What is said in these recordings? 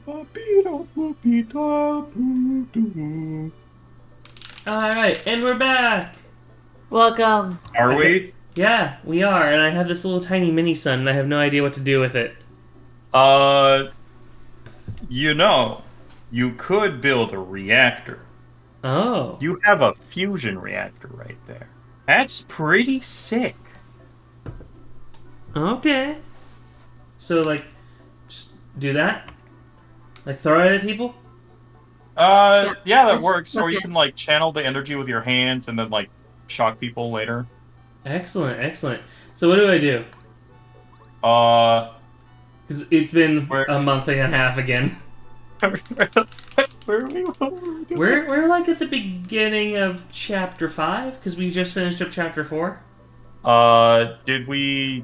Alright, and we're back! Welcome. Are we? Yeah, we are, and I have this little tiny mini sun, and I have no idea what to do with it. You know, you could build a reactor. Oh. You have a fusion reactor right there. That's pretty sick. Okay. So, like, just do that? Like, throw it at people? Yeah, that works. Or you Okay. can, like, channel the energy with your hands and then, like, shock people later. Excellent, excellent. So, what do I do? Where Because it's been Where- a month and a half again. the fuck were we? What were we doing? We're like at the beginning of chapter 5, because we just finished up chapter 4. Did we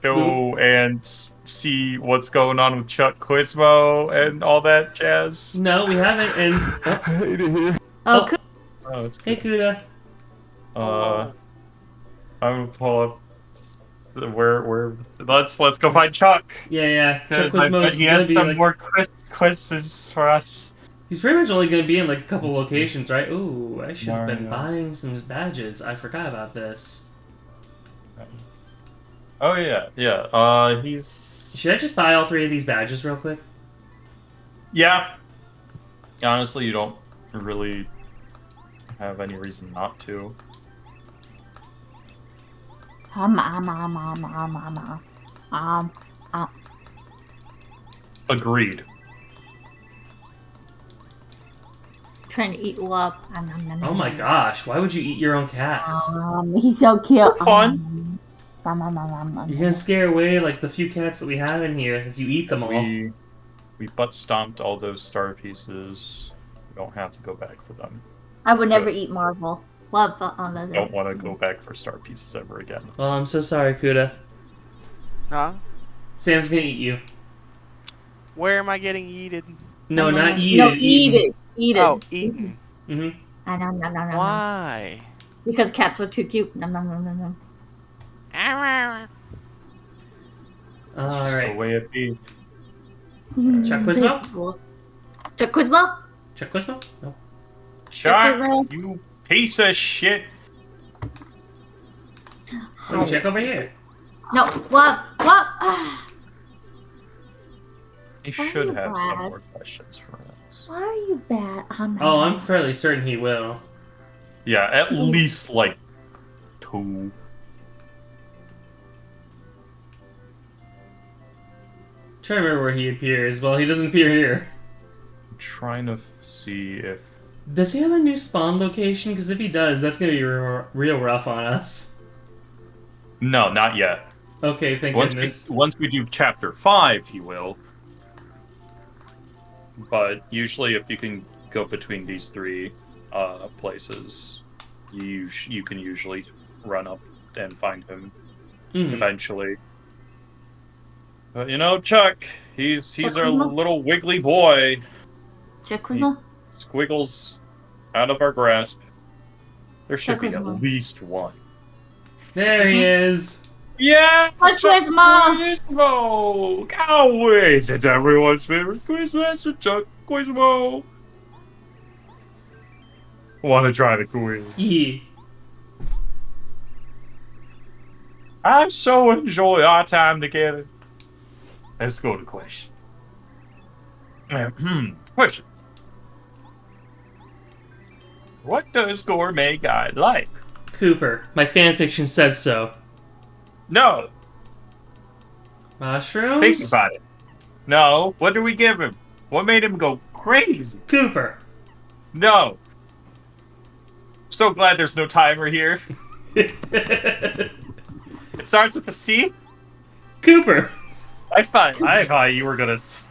go and see what's going on with Chuck Quizmo and all that jazz? No, we haven't, and... Oh, cool. Oh, it's Hey, good. Kuda. I'm gonna pull up where let's go find Chuck. Yeah. Chuck 'Cause I bet Quizmo's he gonna has be some like... more quizzes for us. He's pretty much only going to be in like a couple locations, right? Ooh, I should have been Mario. buying some badges. I forgot about this. Oh yeah. He's Should I just buy all 3 of these badges real quick? yeah. Honestly, you don't really have any reason not to. Agreed. Trying to eat you up. Oh my gosh, why would you eat your own cats? He's so cute. Fun. You're going to scare away like the few cats that we have in here if you eat them all. We butt stomped all those star pieces. We don't have to go back for them. I would never eat Marvel. What? Don't want to go back for star pieces ever again. Well, I'm so sorry, Kuda. Huh? Sam's going to eat you. Where am I getting yeeted? No, not eat No, it. eat it. Eat it. Oh, eaten. Mm-hmm. Why? Because cats are too cute. Nom, nom, nom, nom, nom. It's just the Alright. way it be. Chuck Quizmo? Chuck Quizmo? Chuck Quizmo? No. Chuck, Quizmo. you piece of shit. Let me check over here. No. What? What? He Why are should you have some bad? more questions for us. Why are you bad? Oh, I'm fairly certain he will. Yeah, at least like 2. Trying to remember where he appears. Well, he doesn't appear here. I'm trying to see if Does he have a new spawn location? Because if he does, that's going to be real rough on us. no, not yet. Okay, thank goodness. Once we do chapter 5, he will. But usually, if you can go between these 3 places, you can usually run up and find him Mhm. eventually. But you know, Chuck, he's Chuck our Quizmo? little wiggly boy. Chuck Quizmo? Squiggles out of our grasp. There should Chuck be at Quizmo. least one. There he is. Yeah, Chuck Quizmo! Quizmo! Always, it's everyone's favorite quizmaster, Chuck Quizmo. Want to try the quiz? Yeah. I so enjoy our time together. Let's go to question. Question. What does Gourmet Guide like? Cooper. My fanfiction says so. No, Mushrooms? think about it. No, what did we give him? What made him go crazy? Cooper. No. So glad there's no timer here. Cooper. It starts with a C. I thought you were gonna just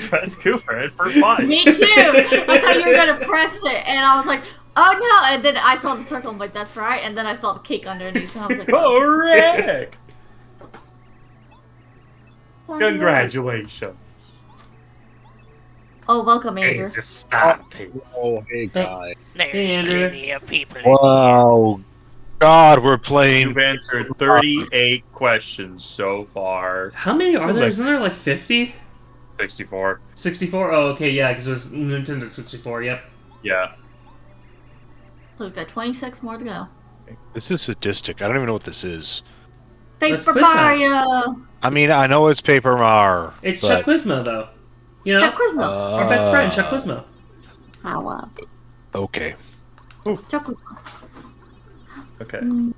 press Cooper for fun. Me too! I thought you were gonna press it, and I was like, oh no! And then I saw the circle, I'm like, that's right. And then I saw the cake underneath, and I was like, oh. Correct. Congratulations. Oh, welcome, Andrew. It's a stop piece. Oh, hey, guy. Hey, Andrew. Wow. God, we're playing. You've answered 38 questions so far. How many are there? Isn't there like 50? 64. 64? Oh, okay, yeah, because it was Nintendo 64, yep. Yeah. So we've got 26 more to go. This is sadistic. I don't even know what this is. Let's Paper quiz time. Mario! I mean, I know it's Paper Mar. It's but, Chuck Quizmo, though. You know, Chuck Quizmo. our best friend, Chuck Quizmo. How, Okay. Chuck Quizmo. Okay. Mm.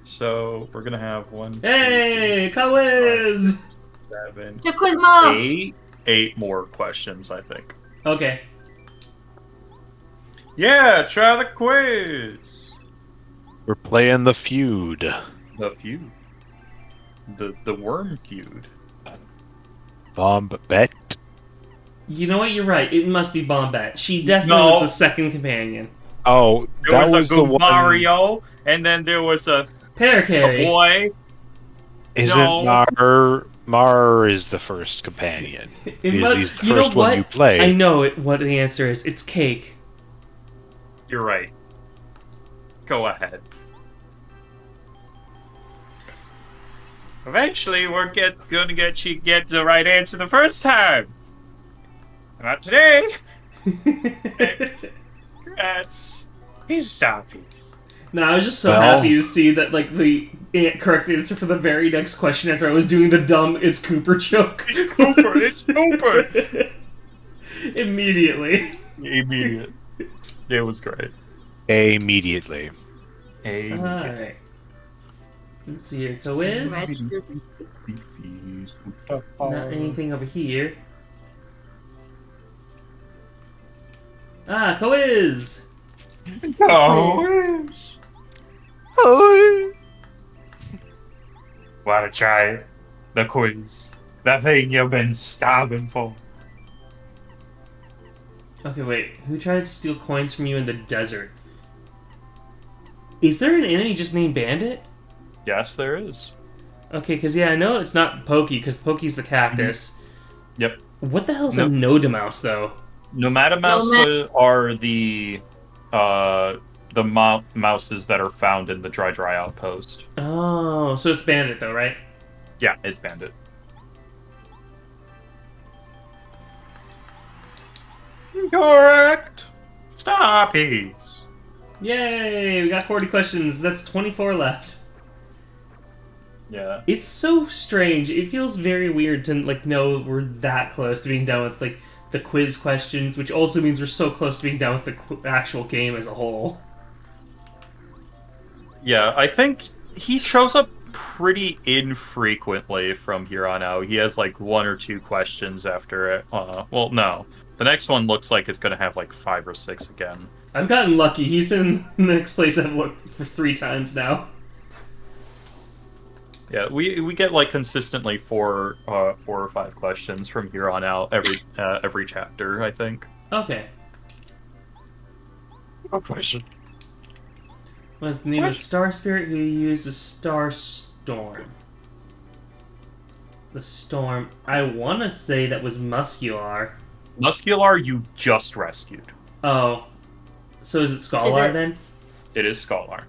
So we're gonna have 1, 2, Hey, quiz! 7, Chuck Quizmo! 8 more questions, I think. Okay. Yeah, try the quiz. We're playing the feud. The feud. The worm feud. Bomb bet. You know what? You're right. It must be Bombette. She definitely No. was the second companion. Oh, There that was was a the good one. Mario, and then there was a Paracarry. boy. Isn't No. Mar is the first companion? It Because must- he's the you know first one what? you play. I know what the answer is. It's Cake. You're right. Go ahead. Eventually, we're gonna get you get the right answer the first time. Not today. Congrats. He's a star piece. No, I was just so Well- happy to see that, like, the correct answer for the very next question after I was doing the dumb "It's Cooper" joke. It's Cooper. It's Cooper. Immediately. Immediate. It was great. Immediately. Alright. Let's see here. Quiz. Not anything over here. Ah, quiz! Oh. Oh. Wanna try the quiz? That thing you've been starving for. Okay, wait. Who tried to steal coins from you in the desert? Is there an enemy just named Bandit? Yes, there is. Okay, because yeah, I know it's not Pokey, because Pokey's the cactus. Yep. What the hell's Nope. a Nodamouse, though? Nomadamouse are the mouses that are found in the dry outpost. Oh, so it's Bandit, though, right? Yeah, it's bandit. Correct. Stoppies. Yay! We got 40 questions. That's 24 left. Yeah. It's so strange. It feels very weird to, like, know we're that close to being done with, like, the quiz questions, which also means we're so close to being done with the actual game as a whole. Yeah, I think he shows up pretty infrequently from here on out. He has like 1 or 2 questions after it. Well, no. The next one looks like it's going to have like 5 or 6 again. I've gotten lucky. He's been the next place I've looked for 3 times now. Yeah, we get like consistently 4 or 5 questions from here on out every chapter, I think. Okay. No question. What's the name of Star Spirit who used the Star Storm? The Storm. I want to say that was Muscular. Muscular, you just rescued. Oh. So is it Scholar Is it? then? It is Scholar.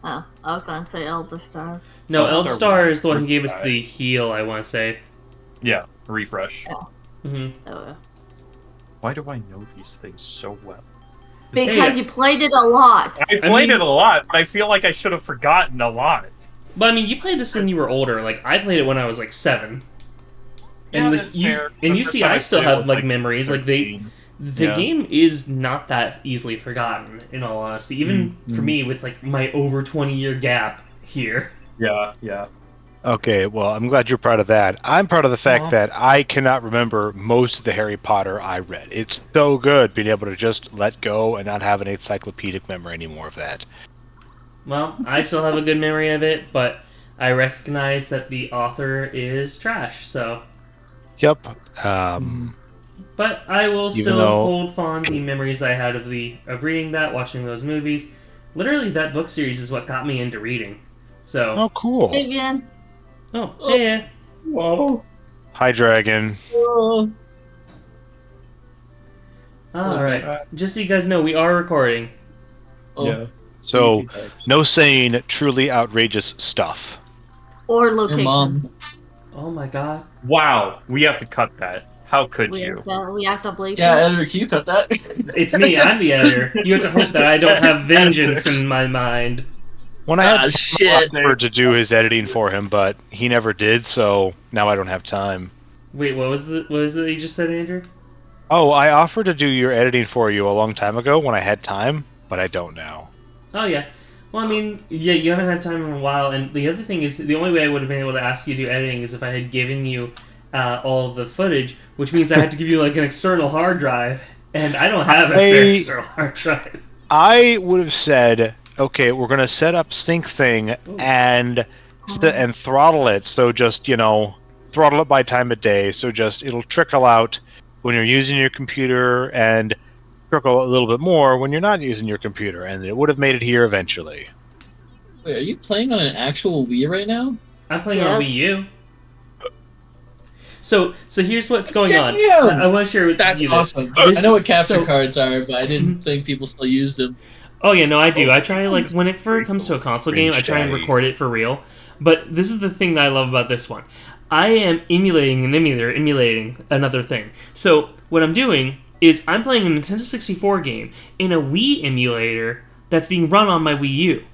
Oh, I was gonna say Elder Star. No, Eldstar Eldstar is the one who gave us died. the heal, I want to say. Yeah, refresh. Hmm. Oh, Why do I know these things so well? because Hey, you played it a lot. I played mean- it a lot, but I feel like I should have forgotten a lot. But I mean, you played this when you were older. Like, I played it when I was like 7. Yeah, And that's fair. and The you first see, time I still played it have was, like memories. Like the Yeah. game is not that easily forgotten. In all honesty, even for me with like my over 20-year gap here. Yeah. Okay, well, I'm glad you're proud of that. I'm proud of the fact Aw. that I cannot remember most of the Harry Potter I read. It's so good being able to just let go and not have an encyclopedic memory anymore of that. Well, I still have a good memory of it, but I recognize that the author is trash. So, Yep. but I will Even still though- hold fond the memories I had of reading that, watching those movies. Literally, that book series is what got me into reading. So, Oh, cool. Vivian. oh yeah. Whoa. Hi, Dragon. All right. Just so you guys know, we are recording. Yeah. So, no saying truly outrageous stuff. Or Your location. mom. Oh my god. Wow, we have to cut that. How could you? We have to believe. Yeah, editor, can you cut that? It's me. I'm the editor. You have to hope that I don't have vengeance in my mind. When I had shit. offered to do his editing for him, but he never did, so now I don't have time. Wait, what was it that you just said, Andrew? Oh, I offered to do your editing for you a long time ago when I had time, but I don't now. Oh yeah. Well, I mean, yeah, you haven't had time in a while, and the other thing is, the only way I would have been able to ask you to do editing is if I had given you all of the footage, which means I had to give you like an external hard drive, and I don't have a spare external hard drive. I would have said, okay, we're gonna set up Sync Thing and throttle it, so just throttle it by time of day, so just it'll trickle out when you're using your computer and trickle a little bit more when you're not using your computer, and it would have made it here eventually. Wait, are you playing on an actual Wii right now? I'm playing on Wii U. So here's what's going on. Damn! I want to share with That's you awesome. I know what capture cards are, but I didn't think people still used them. Oh yeah, no, I do. I try whenever it comes to a console game, I try and record it for real. But this is the thing that I love about this one. I am emulating an emulator, emulating another thing. So what I'm doing is I'm playing a Nintendo 64 game in a Wii emulator that's being run on my Wii U.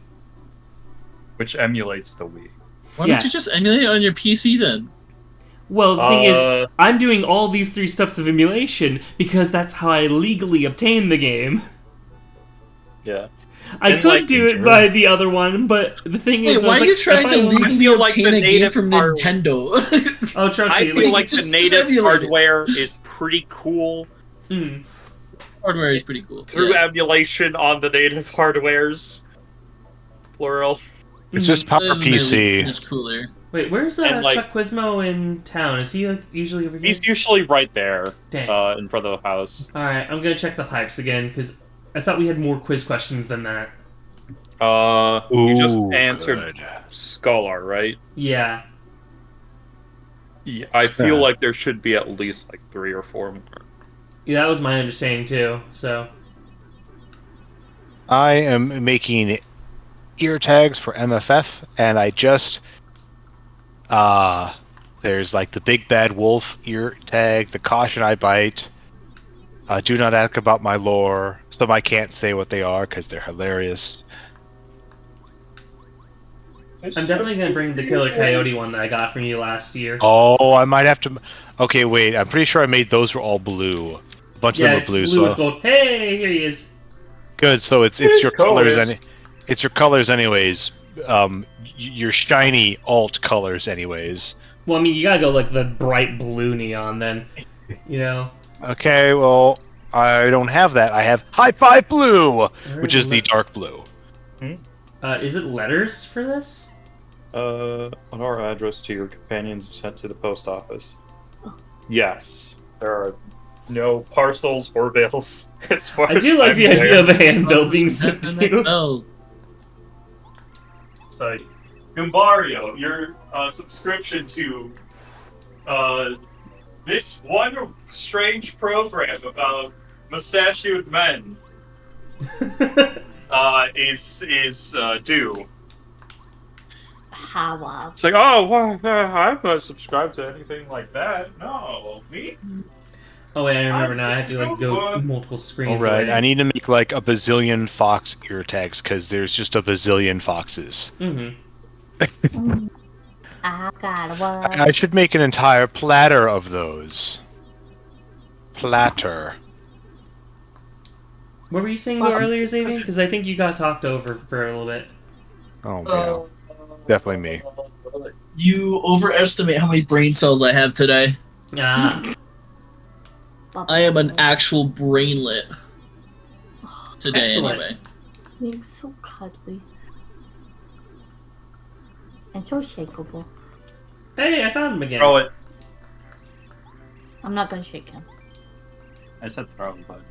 Which emulates the Wii. Why don't you just emulate it on your PC then? Well, the thing is, I'm doing all these 3 steps of emulation because that's how I legally obtain the game. Yeah. I could do it by the other one, but the thing is... why are you trying to legally obtain a game from Nintendo? Oh, trust me. I feel like the native hardware is pretty cool. Hardware is pretty cool. Through emulation on the native hardwares. Plural. It's just proper PC. It's cooler. Wait, where's Chuck Quizmo in town? Is he usually over here? He's usually right there, Dang. in front of the house. Alright, I'm gonna check the pipes again, because I thought we had more quiz questions than that. You just answered Scholar, right? Yeah. Yeah, I feel like there should be at least like 3 or 4 more. Yeah, that was my understanding too, so... I am making ear tags for MFF, and I just... there's like the Big Bad Wolf ear tag, the Caution I Bite, Do Not Ask About My Lore, some I can't say what they are because they're hilarious. I'm definitely gonna bring the Killer Coyote one that I got from you last year. Oh, I might have to... Okay, wait, I'm pretty sure I made those were all blue. A bunch of them were blue, blue with gold. Hey, here he is. Good, so it's your colors, it's your colors anyways. Your shiny alt colors anyways. Well, I mean, you gotta go like the bright blue neon then, you know? Okay, well, I don't have that. I have High Five Blue, which is the dark blue. Is it letters for this? On our address to your companions sent to the post office. Yes, there are no parcels or bills. As far I do like the idea of a handbill being sent to you. Oh. So, Gumbario, your subscription to this one strange program about mustachioed men is due. How? It's like, oh, well, I'm not subscribed to anything like that. No, me? Oh wait, I remember now. I had to like go multiple screens. All right, away. I need to make like a bazillion fox ear tags because there's just a bazillion foxes. Mm-hmm. I got one. I should make an entire platter of those. Platter. What were you saying though earlier, Xavier? Because I think you got talked over for a little bit. Oh man, definitely me. You overestimate how many brain cells I have today. Ah. I am an actual brainlet. Today, Excellent. anyway. Being so cuddly. And so shakeable. Hey, I found him again. Throw it. I'm not gonna shake him. I said throw it, but...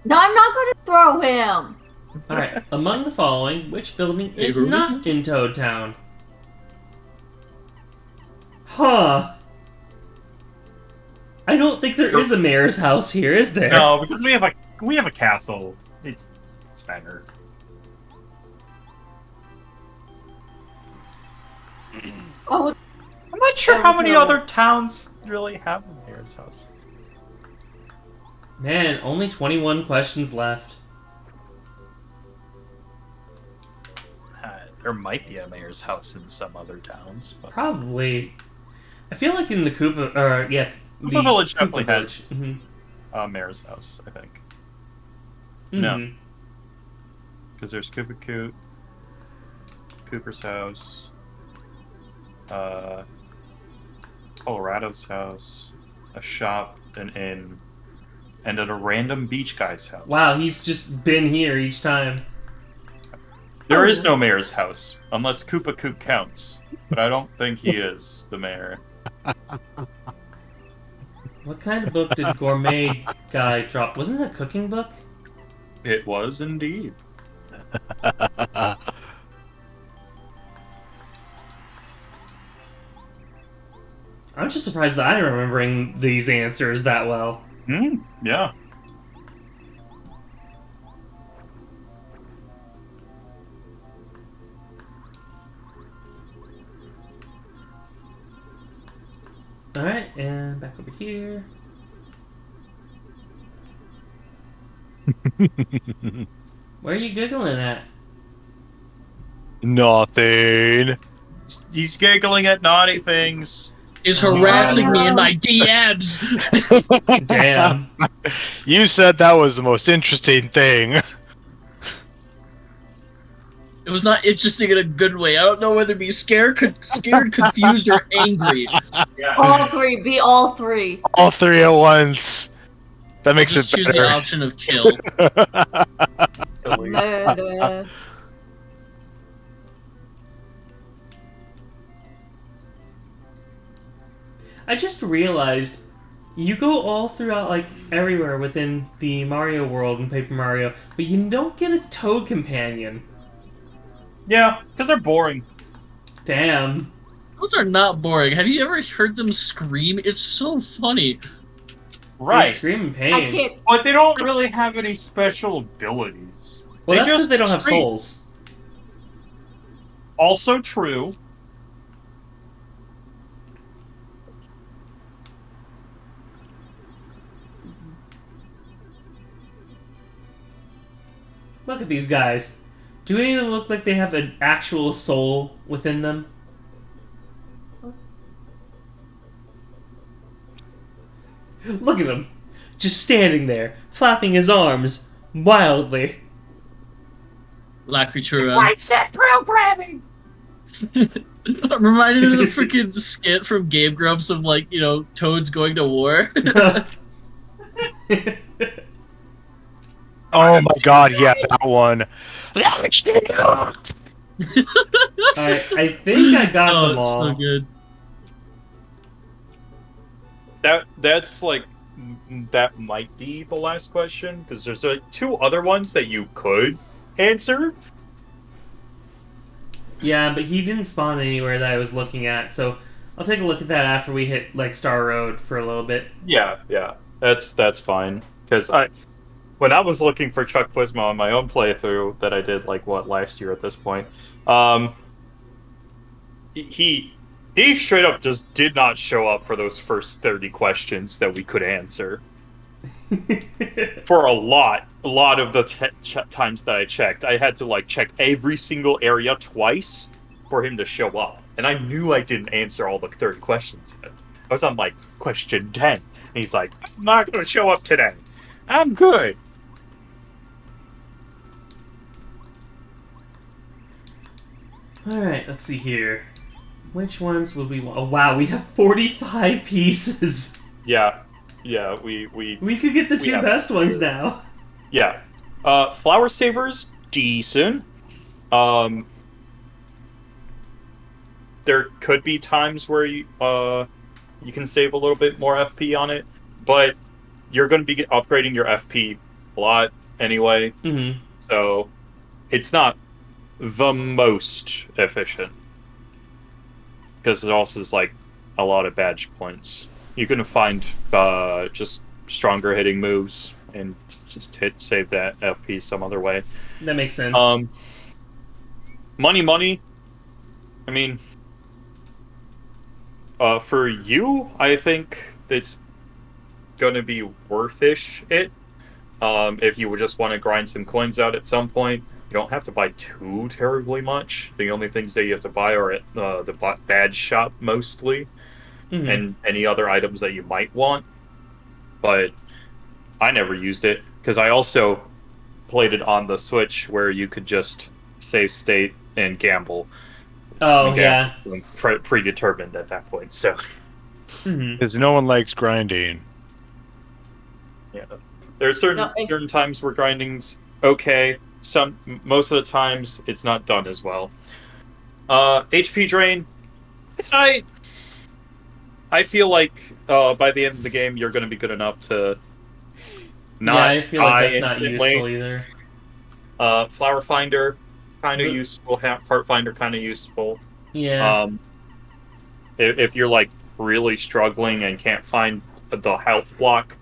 No, I'm not gonna throw him! Alright, among the following, which building is Hey, not in Toad Town? Huh. I don't think there is a mayor's house here, is there? No, because we have a castle. It's better. Oh, I'm not sure how many other towns really have a mayor's house. Man, only 21 questions left. There might be a mayor's house in some other towns. But... Probably. I feel like in the Koopa, the Koopa Village definitely Village. has Mm-hmm. mayor's house, I think. Mm-hmm. No. Because there's Koopa Coot, Cooper's house, Colorado's house, a shop, an inn, and at a random beach guy's house. Wow, he's just been here each time. There is no mayor's house, unless Koopa Coot counts. But I don't think he is the mayor. What kind of book did Gourmet Guy drop? Wasn't it a cooking book? It was indeed. I'm just surprised that I'm remembering these answers that well. Yeah. Alright, and back over here. Where are you giggling at? Nothing. He's giggling at naughty things. He's harassing me in my DMs. Damn. You said that was the most interesting thing. It was not interesting in a good way. I don't know whether to be scared, confused, or angry. All three. Be all three. All three at once. That makes Just it choose the better. option of kill. Murder. I just realized you go all throughout, like, everywhere within the Mario world in Paper Mario, but you don't get a Toad companion. Yeah, because they're boring. Damn. Those are not boring. Have you ever heard them scream? It's so funny. They Right. scream in I pain. can't. But they don't really have any special abilities. Well, that's because just they don't have scream. souls. Also true. Look at these guys. Do any of them look like they have an actual soul within them? Look at him. Just standing there, flapping his arms wildly. Lacritura. said programming! I'm reminded of the freaking skit from Game Grumps of, like, you know, Toads going to war. Oh my god, yeah, that one. I think I got Oh, them it's all. so good. That's like that might be the last question because there's two other ones that you could answer. Yeah, but he didn't spawn anywhere that I was looking at, so I'll take a look at that after we hit, like, Star Road for a little bit. Yeah, that's fine. Because when I was looking for Chuck Plisma on my own playthrough that I did like last year at this point, he straight up just did not show up for those first 30 questions that we could answer. For a lot of the times that I checked, I had to like check every single area twice for him to show up, and I knew I didn't answer all the 30 questions yet. I was on like question 10, and he's like, "I'm not going to show up today. I'm good." Alright, let's see here. Which ones would we want? Oh, wow, we have 45 pieces. Yeah, we We could get the We two have- best ones now. yeah. Flower Saver's decent. There could be times where you can save a little bit more FP on it, but you're going to be upgrading your FP a lot anyway, Mm-hmm. so it's not the most efficient. Because it also is like a lot of badge points. You can find just stronger hitting moves and just save that FP some other way. That makes sense. Money. I mean, for you, I think it's gonna be worth-ish it. If you would just want to grind some coins out at some point, you don't have to buy too terribly much. The only things that you have to buy are at the badge shop mostly, and any other items that you might want. But I never used it because I also played it on the Switch where you could just save state and gamble. Oh, yeah. Predetermined at that point, so. Because no one likes grinding. Yeah. There are certain times where grinding's okay. Most of the times, it's not done as well. HP drain, it's I feel like by the end of the game, you're going to be good enough to not. Yeah, I feel like that's not instantly. useful either. Flower Finder, kind of useful. Heart Finder, kind of useful. Yeah. If you're like really struggling and can't find the health block,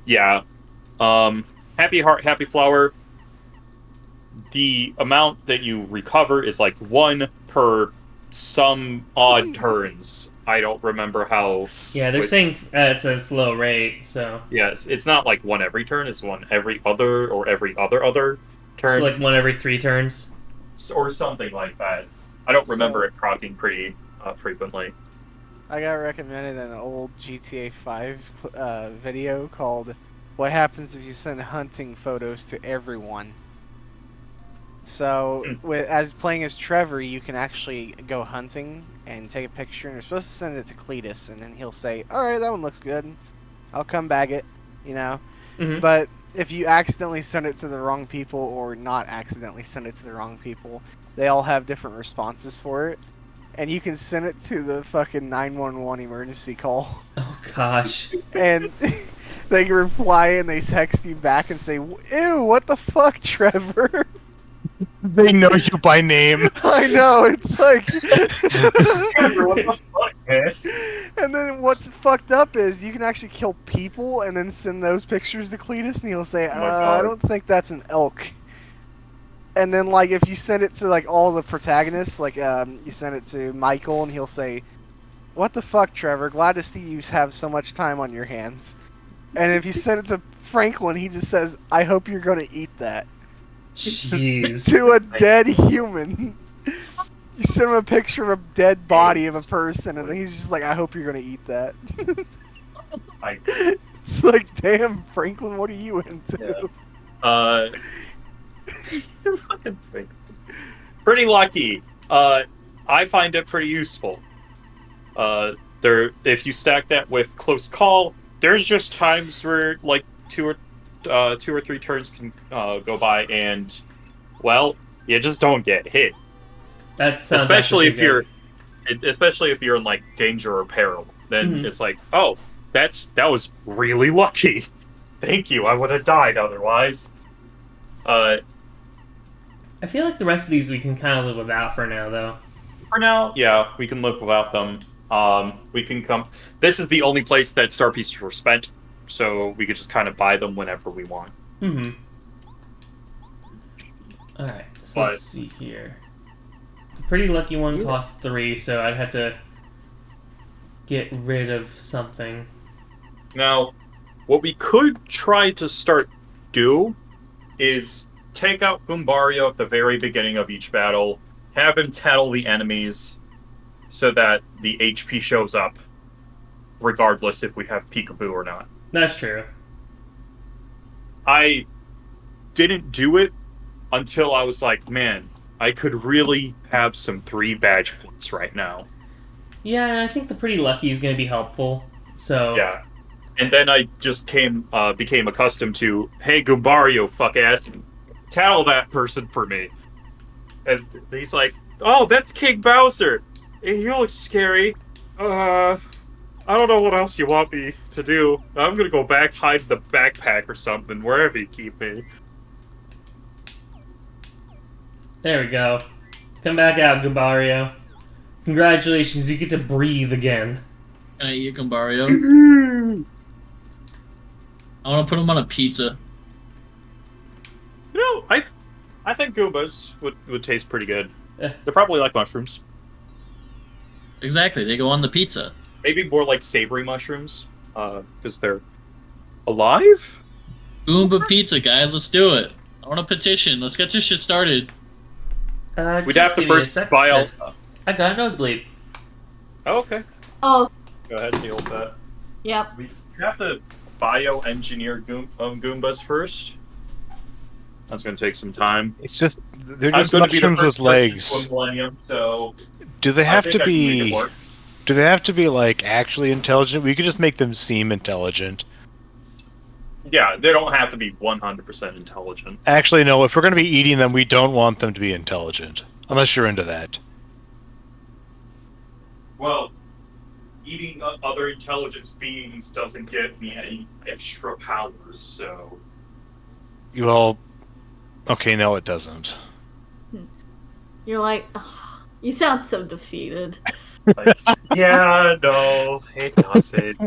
yeah. Happy Heart, Happy Flower. The amount that you recover is like 1 per some odd turns. I don't remember how. Yeah, they're saying it's a slow rate, so. Yes, it's not like 1 every turn. It's 1 every other or every other turn. So like 1 every 3 turns, or something like that. I don't remember it proccing pretty frequently. I got recommended an old GTA 5 video called "What Happens If You Send Hunting Photos to Everyone." So, as playing as Trevor, you can actually go hunting and take a picture, and you're supposed to send it to Cletus, and then he'll say, "Alright, that one looks good. I'll come bag it," you know? But if you accidentally send it to the wrong people, or not accidentally send it to the wrong people, they all have different responses for it. And you can send it to the fucking 911 emergency call. Oh gosh. And they can reply and they text you back and say, "Ew, what the fuck, Trevor?" They know you by name. I know, it's like... What the fuck, man? And then what's fucked up is you can actually kill people and then send those pictures to Cletus and he'll say, I don't think that's an elk. And then, like, if you send it to, like, all the protagonists, like, you send it to Michael and he'll say, "What the fuck, Trevor? Glad to see you have so much time on your hands." And if you send it to Franklin, he just says, "I hope you're gonna eat that." Jeez. To a dead human. You send him a picture of a dead body of a person, and he's just like, "I hope you're gonna eat that." It's like, damn, Franklin, what are you into? Yeah. Fucking Franklin. Pretty lucky. I find it pretty useful. If you stack that with Close Call, there's just times where like 2 or 3 turns can go by, and well, you just don't get hit. That sounds especially if good. you're in like danger or peril. Then it's like, oh, that was really lucky. Thank you. I would have died otherwise. I feel like the rest of these we can kind of live without for now, though. For now, yeah, we can live without them. We can come. This is the only place that star pieces were spent, so we could just kind of buy them whenever we want. Alright, so let's see here. The Pretty Lucky one costs 3, so I'd have to get rid of something. Now, what we could try to start do is take out Goombario at the very beginning of each battle, have him tattle the enemies so that the HP shows up, regardless if we have Peekaboo or not. That's true. I didn't do it until I was like, man, I could really have some 3 badge points right now. Yeah, and I think the Pretty Lucky is going to be helpful, so... Yeah. And then I just became accustomed to, hey, Goombario, fuck ass, tattle that person for me. And he's like, oh, that's King Bowser. He looks scary. I don't know what else you want me to do. I'm gonna go back, hide in the backpack or something, wherever you keep me. There we go. Come back out, Goombario. Congratulations, you get to breathe again. Can I eat Goombario? I want to put him on a pizza. You know, I think Goombas would taste pretty good. Eh. They're probably like mushrooms. Exactly, they go on the pizza. Maybe more like savory mushrooms, because they're Alive? Goomba pizza, guys. Let's do it. I want a petition. Let's get this shit started. We'd Just have to give me a first sec, buy all. 'cause I got a nosebleed. Oh, okay. Oh, Go ahead and deal with that. yep. We have to bioengineer Goombas first. That's going to take some time. It's just they're I'm just going to be the mushrooms first with legs. person to a millennium, so Do they I have think to I can make it be? work. Do they have to be like actually intelligent? We could just make them seem intelligent. Yeah, they don't have to be 100% intelligent. Actually, no. If we're going to be eating them, we don't want them to be intelligent, unless you're into that. Well, eating other intelligence beings doesn't give me any extra powers, so... Well, okay, no, it doesn't. You're like, "Ugh, you sound so defeated. It's like, yeah, no, it doesn't.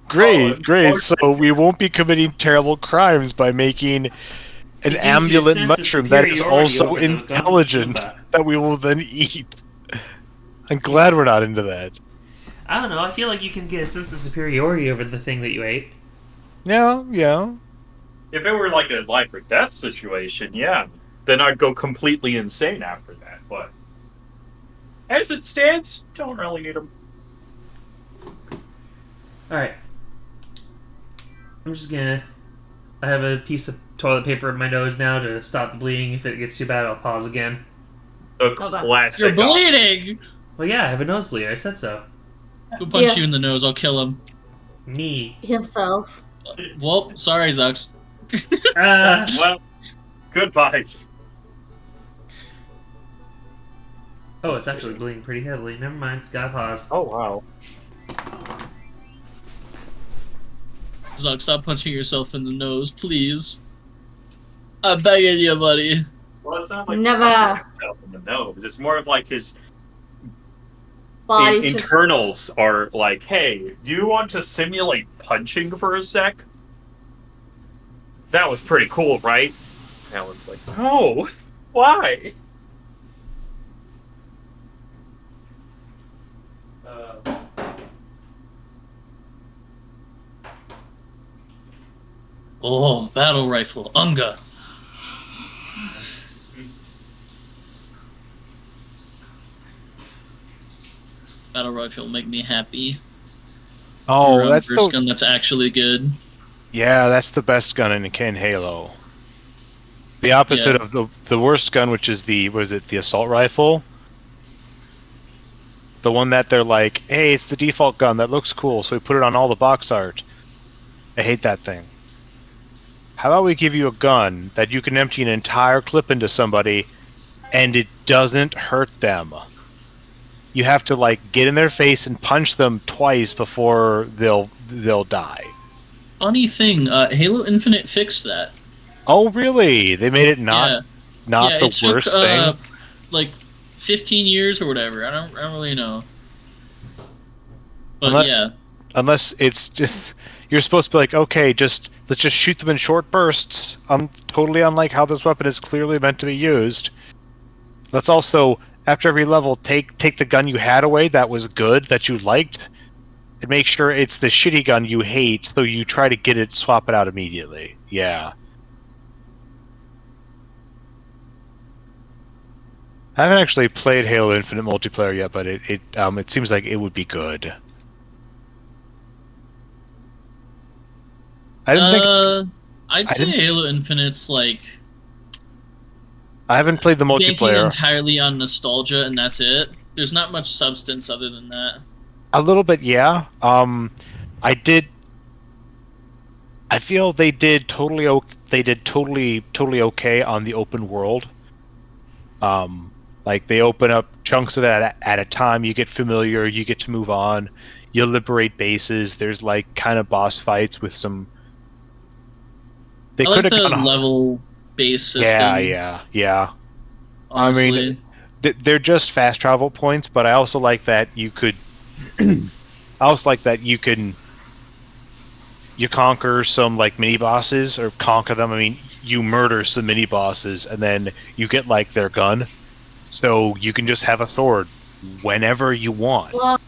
Great, Oh, great. So we won't be committing terrible crimes by making an It gives you a ambulant sense of mushroom that is superiority also over the intelligent Goomba. that we will then eat. I'm glad we're not into that. I don't know. I feel like you can get a sense of superiority over the thing that you ate. Yeah, yeah. If it were like a life or death situation, yeah, then I'd go completely insane after that, but... As it stands, don't really need them. Alright. I'm just gonna... I have a piece of toilet paper in my nose now to stop the bleeding. If it gets too bad, I'll pause again. The Hold on. classic. You're bleeding! Well, yeah, I have a nosebleed. I said so. Who punched Yeah. you in the nose? I'll kill him. Me. Himself. Well, sorry, Zux. Well, goodbye. Oh, it's actually bleeding pretty heavily. Never mind. Gotta pause. Oh, wow. Zux, stop punching yourself in the nose, please. I'm begging you, buddy. Well, it's not like Never. punching himself in the nose. It's more of like his Body's just internals are like, hey, do you want to simulate punching for a sec? That was pretty cool, right? Alan's like, no, why? Oh, battle rifle, Unga. Battle rifle make me happy. Oh, Or, that's first the gun that's actually good. yeah, that's the best gun in Halo. The opposite Yeah. of the worst gun, which is the assault rifle. The one that they're like, hey, it's the default gun that looks cool, so we put it on all the box art. I hate that thing. How about we give you a gun that you can empty an entire clip into somebody, and it doesn't hurt them. You have to like get in their face and punch them twice before they'll die. Funny thing, Halo Infinite fixed that. Oh, really? They made it not Yeah, the it took, worst thing. like 15 years or whatever. I don't really know. But Unless- yeah, Unless it's just you're supposed to be like, okay, let's just shoot them in short bursts. Totally unlike how this weapon is clearly meant to be used. Let's also, after every level, take the gun you had away that was good, that you liked, and make sure it's the shitty gun you hate, so you try to get it, swap it out immediately. Yeah. I haven't actually played Halo Infinite multiplayer yet, but it seems like it would be good. I didn't think I'd I say didn't- Halo Infinite's like I haven't played the banking multiplayer. entirely on nostalgia, and that's it. There's not much substance other than that. A little bit, yeah. I feel they did totally totally okay on the open world. Like they open up chunks of that at a time. You get familiar. You get to move on. You liberate bases. There's like kind of boss fights with some. They I like could the have gone. level-based system. Yeah. Honestly. I mean, they're just fast travel points, but I also like that you could. I also like that you can. You conquer some like mini bosses, or conquer them. I mean, you murder some mini bosses, and then you get like their gun, so you can just have a sword whenever you want. well,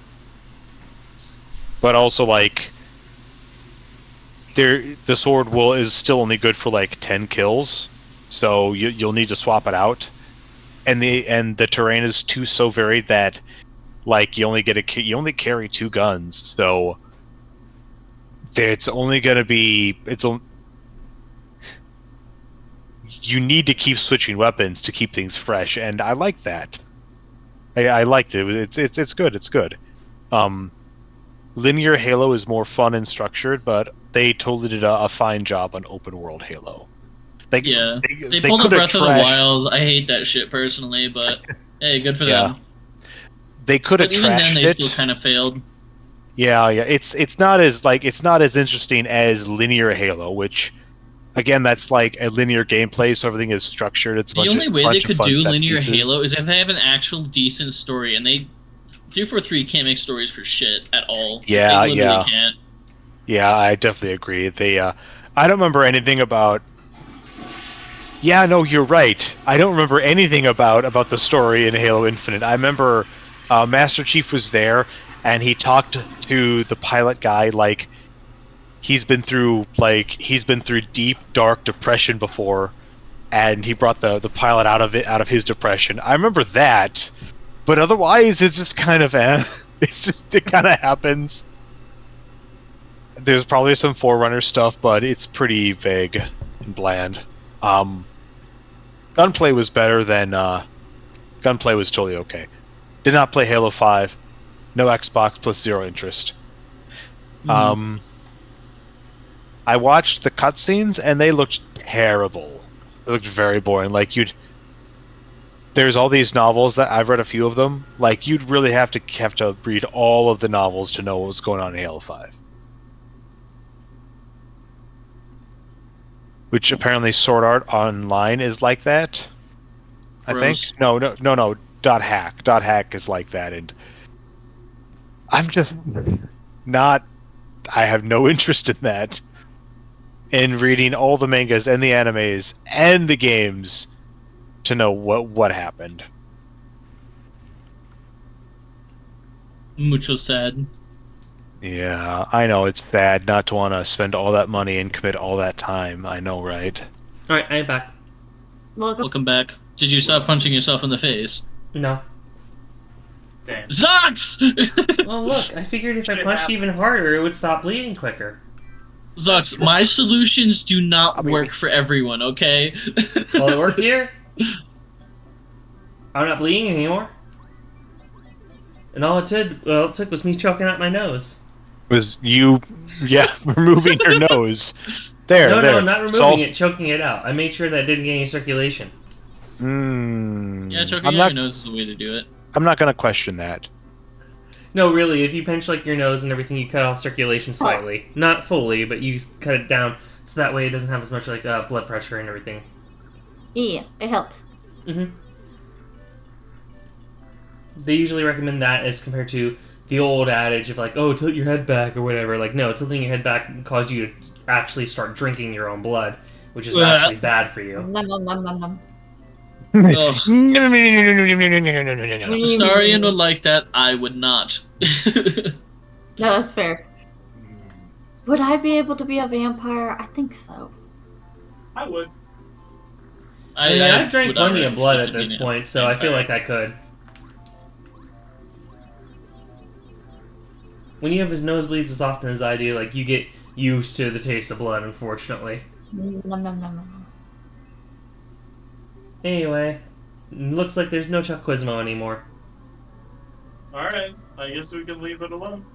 But also like, the sword is still only good for like 10 kills, so you'll need to swap it out. And the terrain is so varied that like you only carry 2 guns, so it's only gonna be you need to keep switching weapons to keep things fresh, and I like that. I liked it. It's good. It's good. Linear Halo is more fun and structured, but they totally did a fine job on open world Halo. They pulled a Breath of the Wild. I hate that shit personally, but hey, good for them. They could have trashed even then, they it. still kind of failed. Yeah. It's not as interesting as linear Halo, which again, that's like a linear gameplay, so everything is structured. It's the only way they could do linear Halo is if they have an actual decent story, and 343 can't make stories for shit at all. Yeah, they literally can't. Yeah, I definitely agree. I don't remember anything about. Yeah, no, you're right. I don't remember anything about the story in Halo Infinite. I remember Master Chief was there, and he talked to the pilot guy like he's been through deep, dark depression before, and he brought the pilot out of his depression. I remember that, but otherwise, it's just kind of it kind of happens. There's probably some Forerunner stuff, but it's pretty vague and bland. Gunplay was better than Gunplay was totally okay. Did not play Halo 5. No Xbox plus 0 interest. I watched the cutscenes and they looked terrible. They looked very boring. Like there's all these novels that I've read a few of them. Like you'd really have to read all of the novels to know what was going on in Halo 5. Which apparently Sword Art Online is like that. I think. No. .hack. .hack is like that, and I'm just not. I have no interest in that. In reading all the mangas and the animes and the games to know what happened. Mucho sad. Yeah, I know it's bad not to want to spend all that money and commit all that time. I know, right? All right, I'm back. Welcome back. Did you stop punching yourself in the face? No. Damn. Zox! Well, look, I figured if I punched even harder, it would stop bleeding quicker. Zox, my solutions do not work for everyone, okay? Well, it worked here. I'm not bleeding anymore. And all it took was me choking out my nose. Was you, removing your nose. There, No, not removing it, choking it out. I made sure that it didn't get any circulation. Yeah, choking out your nose is the way to do it. I'm not gonna question that. No, really, if you pinch like your nose and everything, you cut off circulation slightly. Not fully, but you cut it down so that way it doesn't have as much like blood pressure and everything. Yeah, it helps. They usually recommend that as compared to the old adage of like, oh, tilt your head back or whatever. Like, no, tilting your head back can cause you to actually start drinking your own blood, which is actually bad for you. Nom nom nom nom nom. Sarian would like that. I would not. No, that's fair. Would I be able to be a vampire? I think so. I would. I've drank plenty of blood at this point, so I feel like I could. When you have his nosebleeds as often as I do, like, you get used to the taste of blood, unfortunately. Nom nom nom nom. Anyway, looks like there's no Chuck Quizmo anymore. Alright, I guess we can leave it alone.